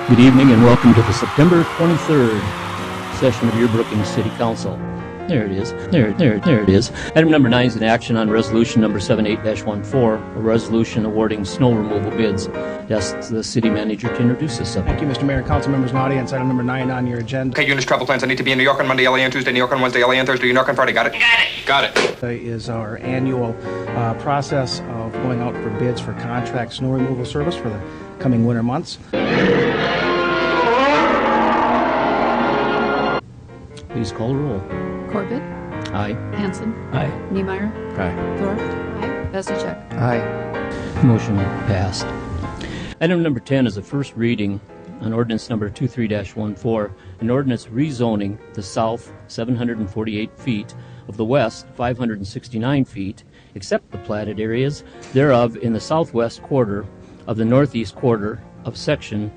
Good evening and welcome to the September 23rd session of your Brookings City Council. There it is. There it is. Item number 9 is an action on resolution number 78-14, a resolution awarding snow removal bids. Ask the city manager to introduce this subject. Thank you, Mr. Mayor, council members and audience. Item number 9 on your agenda. Okay, units, travel plans. I need to be in New York on Monday, LA on Tuesday, New York on Wednesday, LA on Thursday, New York on Friday. Got it? Got it. Is our annual process of going out for bids for contract snow removal service for the coming winter months. Please call the roll. Corbett. Aye. Hanson. Aye. Niemeyer. Aye. Thorpe. Aye. Vesicek. Aye. Motion passed. Item number 10 is a first reading on ordinance number 23-14, an ordinance rezoning the south 748 feet of the west 569 feet, except the platted areas thereof in the southwest quarter of the northeast quarter of section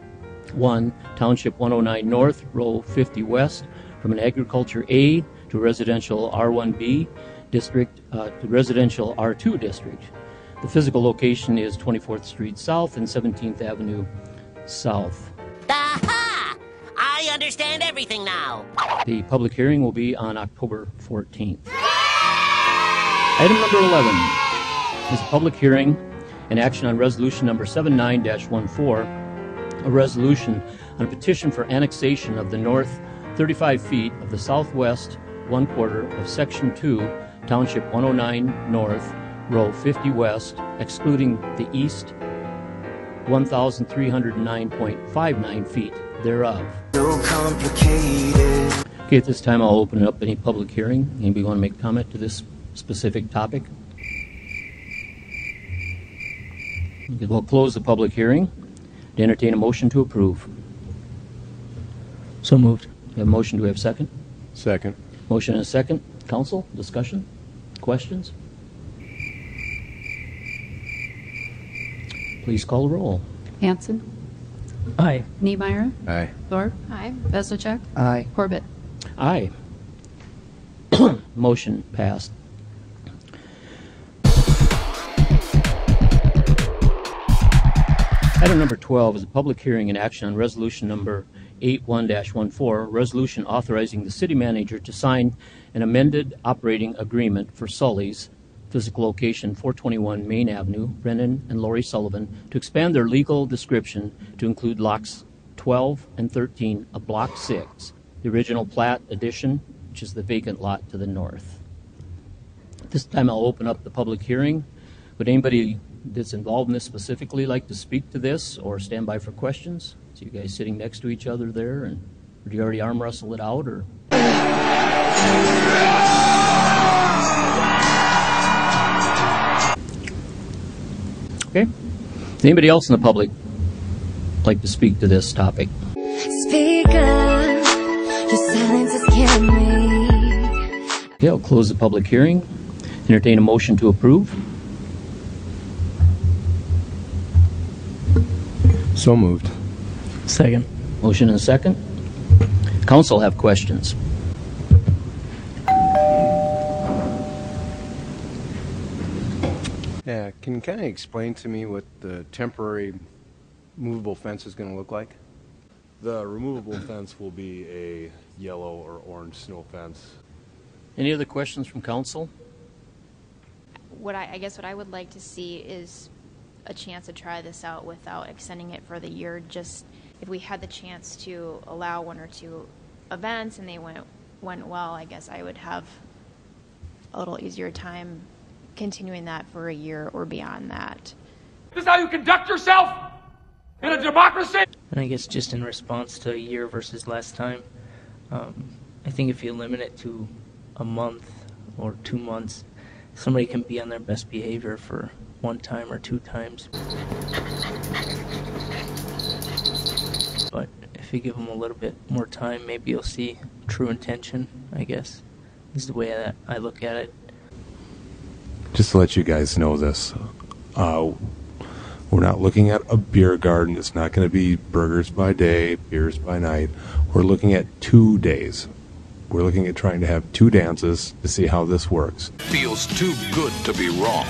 1, Township 109 North, Row 50 West, from an agriculture A to residential R1B district to residential R2 district. The physical location is 24th Street South and 17th Avenue South. Aha! I understand everything now. The public hearing will be on October 14th. Item number 11 is a public hearing and action on resolution number 79-14, a resolution on a petition for annexation of the north 35 feet of the southwest 1/4 of section 2, Township 109 North, Row 50 West, excluding the east 1,309.59 feet thereof. So complicated. Okay, at this time I'll open up any public hearing. Anybody want to make a comment to this specific topic? Okay, we'll close the public hearing to entertain a motion to approve. So moved. We have a motion. Do we have a second? Second. Motion and a second. Council, discussion? Questions? Please call the roll. Hanson. Aye. Niemeyer. Aye. Thorpe. Aye. Vesicek. Aye. Corbett. Aye. Motion passed. Item number 12 is a public hearing and action on resolution number 81-14, a resolution authorizing the city manager to sign an amended operating agreement for Sully's, physical location 421 Main Avenue, Brennan and Lori Sullivan, to expand their legal description to include lots 12 and 13 of Block 6, the original plat addition, which is the vacant lot to the north. At this time I'll open up the public hearing. Would anybody that's involved in this specifically like to speak to this or stand by for questions? So you guys sitting next to each other there, and or do you already arm wrestle it out, or? Okay. Does anybody else in the public like to speak to this topic? Speak up, your silence is killing me. Okay, I'll close the public hearing. Entertain a motion to approve. So moved. Second. Motion and a second. Council have questions. Yeah, can you kind of explain to me what the temporary movable fence is going to look like? The removable fence will be a yellow or orange snow fence. Any other questions from council? I guess what I would like to see is a chance to try this out without extending it for the year. Just if we had the chance to allow 1 or 2 events and they went well, I guess I would have a little easier time continuing that for a year or beyond that. This is how you conduct yourself in a democracy? And I guess just in response to a year versus last time, I think if you limit it to a month or 2 months, somebody can be on their best behavior for 1 time or 2 times. But if you give them a little bit more time, maybe you'll see true intention, I guess, is the way that I look at it. Just to let you guys know this, we're not looking at a beer garden. It's not going to be burgers by day, beers by night. We're looking at 2 days. We're looking at trying to have 2 dances to see how this works. Feels too good to be wrong.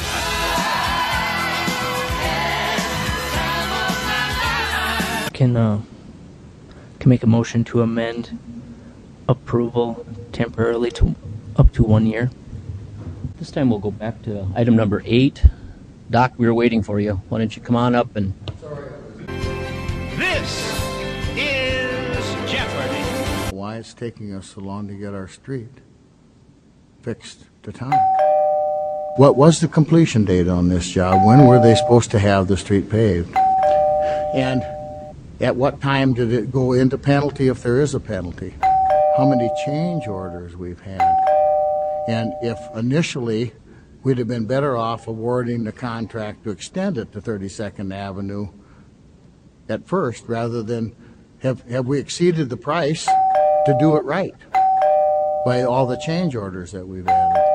Can Can make a motion to amend approval temporarily to up to 1 year. This time we'll go back to item number 8. Doc, we were waiting for you. Why don't you come on up and... This is Jeopardy! Why it's taking us so long to get our street fixed to time? What was the completion date on this job? When were they supposed to have the street paved? And at what time did it go into penalty if there is a penalty? How many change orders we've had? And if initially we'd have been better off awarding the contract to extend it to 32nd Avenue at first, rather than have we exceeded the price to do it right by all the change orders that we've added?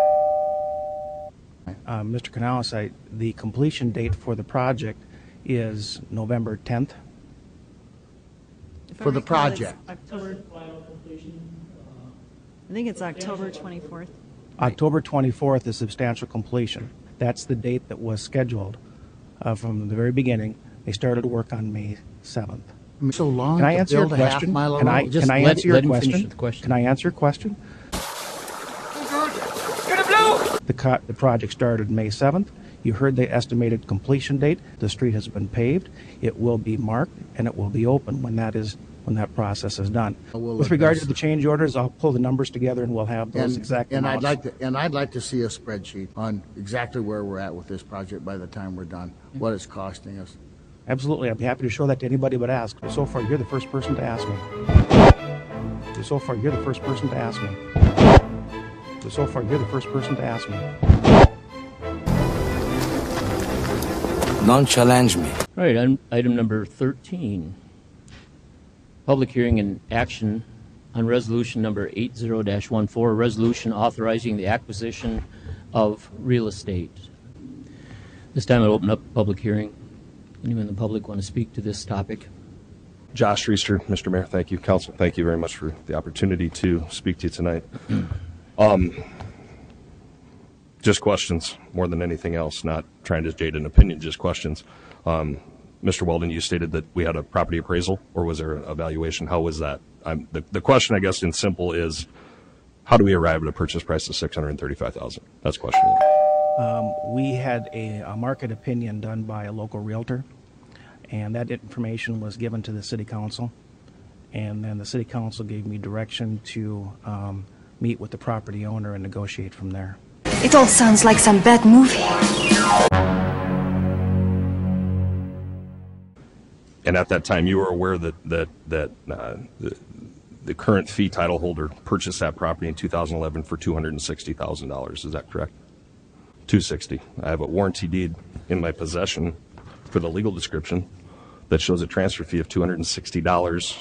Mr. Canales, the completion date for the project is November 10th. For the project. October. I think it's October 24th. October 24th is substantial completion. That's the date that was scheduled from the very beginning. They started work on May 7th. So long. Can I answer your question? Can I answer your question? Can I answer your question? The project started May 7th. You heard the estimated completion date. The street has been paved. It will be marked and it will be open when that process is done. With regard to the change orders, I'll pull the numbers together and we'll have those exact amounts. I'd like to see a spreadsheet on exactly where we're at with this project by the time we're done, what it's costing us. Absolutely. I'd be happy to show that to anybody but ask. So far, you're the first person to ask me. So far, you're the first person to ask me. So far, you're the first person to ask me. Don't challenge me. All right, item number 13. Public hearing and action on resolution number 80-14, a resolution authorizing the acquisition of real estate. This time I'll open up a public hearing. Anyone in the public want to speak to this topic? Josh Reister, Mr. Mayor, thank you. Council, thank you very much for the opportunity to speak to you tonight. Just questions more than anything else, not trying to jade an opinion, just questions. Mr. Weldon, you stated that we had a property appraisal, or was there an evaluation? How was that? The question, I guess, in simple is, how do we arrive at a purchase price of $635,000? That's question one. We had a market opinion done by a local realtor, and that information was given to the city council, and then the city council gave me direction to meet with the property owner and negotiate from there. It all sounds like some bad movie. And at that time, you were aware that the current fee title holder purchased that property in 2011 for $260,000. Is that correct? $260,000. I have a warranty deed in my possession for the legal description that shows a transfer fee of $260.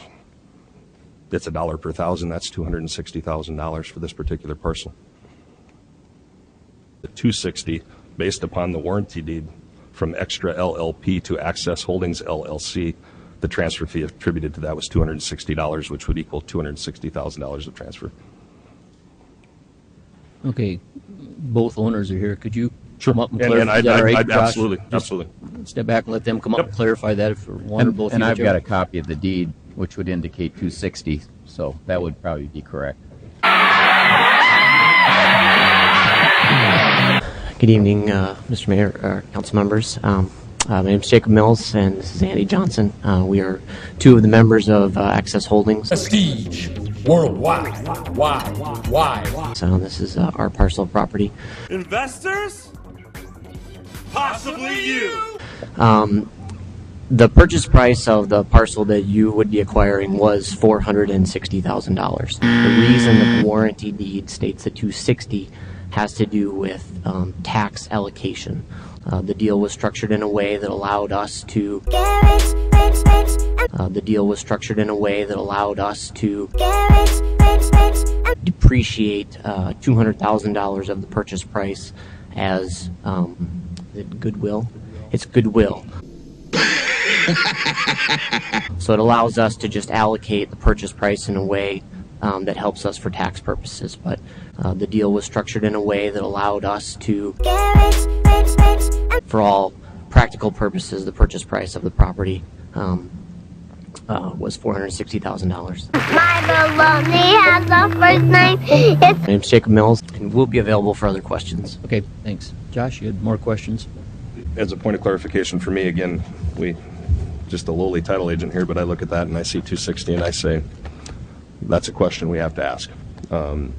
It's $1 per thousand. That's $260,000 for this particular parcel. The $260,000, based upon the warranty deed from Extra LLP to Access Holdings LLC, the transfer fee attributed to that was $260, which would equal $260,000 of transfer. Okay, both owners are here. Could you Sure. come up and clarify that? Right, absolutely, Josh? absolutely. Step back and let them come up and clarify that for one or both of you. And I've got a copy of the deed, which would indicate 260, so that would probably be correct. Good evening, Mr. Mayor, council members. My name is Jacob Mills, and this is Andy Johnson. We are two of the members of Access Holdings. Prestige, worldwide, why? So this is our parcel of property. Investors? Possibly you! The purchase price of the parcel that you would be acquiring was $460,000. The reason that the warranty deed states the $260,000 has to do with tax allocation. The deal was structured in a way that allowed us to depreciate $200,000 of the purchase price as goodwill. It's goodwill. So it allows us to just allocate the purchase price in a way that helps us for tax purposes. But the deal was structured in a way that allowed us to, for all practical purposes, the purchase price of the property was $460,000. My baloney has a first name. It's My name's Jacob Mills, and we'll be available for other questions. Okay, thanks. Josh, you had more questions? As a point of clarification for me, again, we just a lowly title agent here, but I look at that and I see 260 and I say, that's a question we have to ask. I'm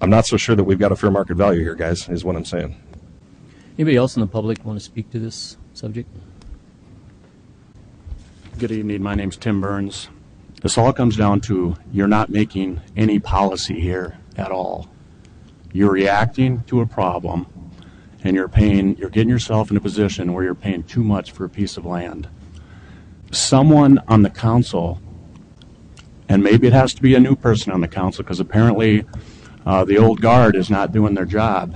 not so sure that we've got a fair market value here, guys, is what I'm saying. Anybody else in the public want to speak to this subject? Good evening. My name's Tim Burns. This all comes down to you're not making any policy here at all. You're reacting to a problem, and you're getting yourself in a position where you're paying too much for a piece of land. Someone on the council, and maybe it has to be a new person on the council, because apparently the old guard is not doing their job.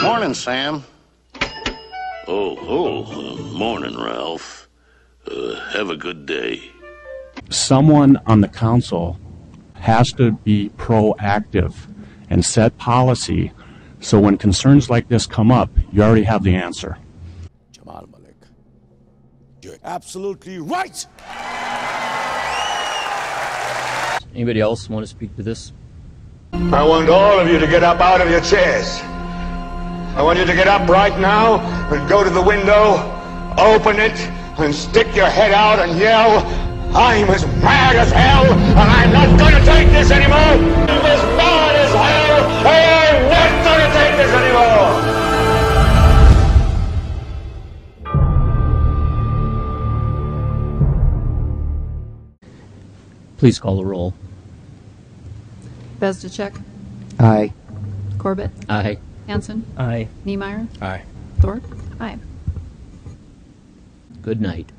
Morning, Sam. Morning, Ralph. Have a good day. Someone on the council has to be proactive and set policy so when concerns like this come up, you already have the answer. Jamal Malik, you're absolutely right. Anybody else want to speak to this? I want all of you to get up out of your chairs. I want you to get up right now and go to the window, open it, and stick your head out and yell, I'm as mad as hell, and I'm not going to take this anymore! I'm as mad as hell, and I'm not going to take this anymore! Please call the roll. Bezdachek, Aye. Corbett, Aye. Hanson, Aye. Niemeyer, Aye. Thorpe, aye. Good night.